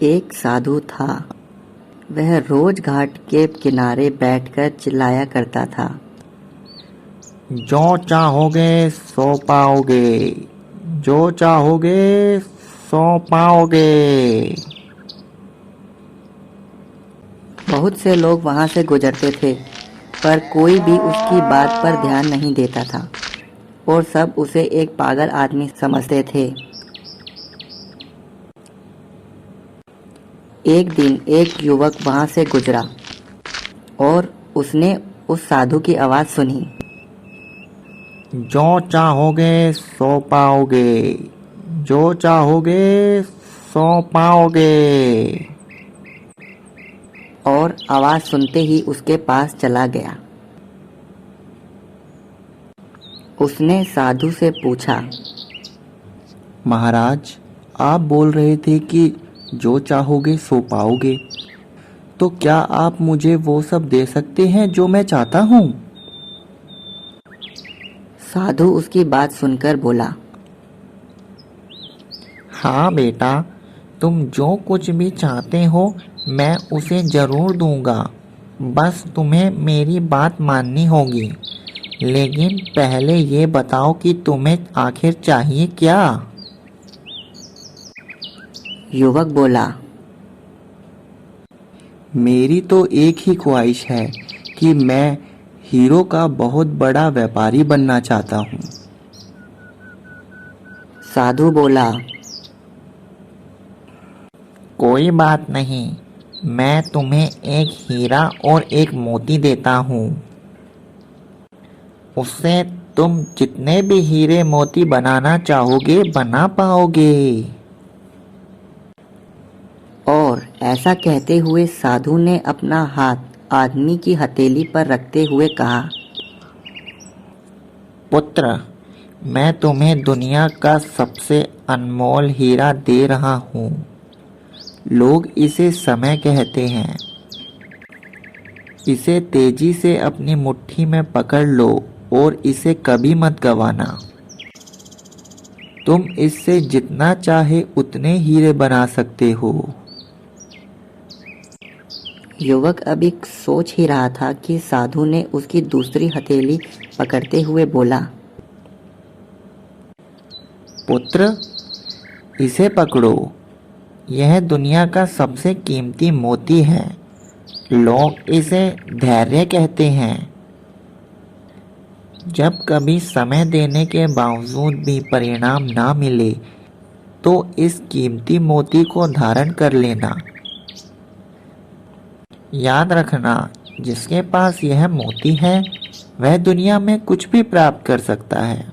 एक साधु था। वह रोज घाट के किनारे बैठकर चिल्लाया करता था, जो चाहोगे सो पाओगे, जो चाहोगे सो पाओगे। बहुत से लोग वहां से गुजरते थे, पर कोई भी उसकी बात पर ध्यान नहीं देता था और सब उसे एक पागल आदमी समझते थे। एक दिन एक युवक वहां से गुजरा और उसने उस साधु की आवाज सुनी, जो चाहोगे सो पाओगे, जो चाहोगे सो पाओगे। और आवाज सुनते ही उसके पास चला गया। उसने साधु से पूछा, महाराज, आप बोल रहे थे कि जो चाहोगे सो पाओगे, तो क्या आप मुझे वो सब दे सकते हैं जो मैं चाहता हूँ? साधु उसकी बात सुनकर बोला, हाँ बेटा, तुम जो कुछ भी चाहते हो मैं उसे जरूर दूंगा। बस तुम्हें मेरी बात माननी होगी। लेकिन पहले ये बताओ कि तुम्हें आखिर चाहिए क्या? युवक बोला, मेरी तो एक ही ख्वाहिश है कि मैं हीरो का बहुत बड़ा व्यापारी बनना चाहता हूँ। साधु बोला, कोई बात नहीं, मैं तुम्हें एक हीरा और एक मोती देता हूँ। उससे तुम जितने भी हीरे मोती बनाना चाहोगे बना पाओगे। और ऐसा कहते हुए साधु ने अपना हाथ आदमी की हथेली पर रखते हुए कहा, पुत्र, मैं तुम्हें दुनिया का सबसे अनमोल हीरा दे रहा हूँ। लोग इसे समय कहते हैं। इसे तेजी से अपनी मुट्ठी में पकड़ लो और इसे कभी मत गंवाना। तुम इससे जितना चाहे उतने हीरे बना सकते हो। युवक अभी सोच ही रहा था कि साधु ने उसकी दूसरी हथेली पकड़ते हुए बोला, पुत्र, इसे पकड़ो। यह दुनिया का सबसे कीमती मोती है। लोग इसे धैर्य कहते हैं। जब कभी समय देने के बावजूद भी परिणाम ना मिले तो इस कीमती मोती को धारण कर लेना। याद रखना, जिसके पास यह मोती है वह दुनिया में कुछ भी प्राप्त कर सकता है।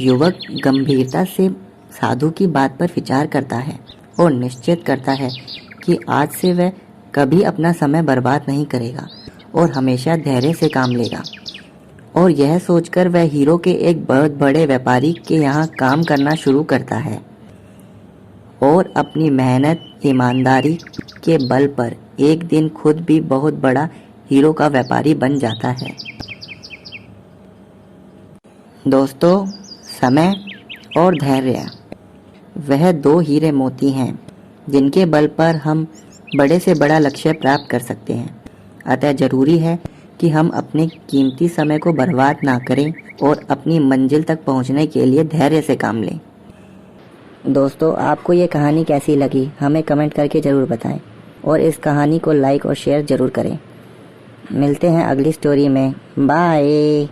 युवक गंभीरता से साधु की बात पर विचार करता है और निश्चित करता है कि आज से वह कभी अपना समय बर्बाद नहीं करेगा और हमेशा धैर्य से काम लेगा। और यह सोचकर वह हीरो के एक बहुत बड़े व्यापारी के यहाँ काम करना शुरू करता है और अपनी मेहनत ईमानदारी के बल पर एक दिन खुद भी बहुत बड़ा हीरो का व्यापारी बन जाता है। दोस्तों, समय और धैर्य वह दो हीरे मोती हैं जिनके बल पर हम बड़े से बड़ा लक्ष्य प्राप्त कर सकते हैं। अतः जरूरी है कि हम अपने कीमती समय को बर्बाद ना करें और अपनी मंजिल तक पहुंचने के लिए धैर्य से काम लें। दोस्तों, आपको ये कहानी कैसी लगी हमें कमेंट करके ज़रूर बताएं और इस कहानी को लाइक और शेयर ज़रूर करें। मिलते हैं अगली स्टोरी में। बाय।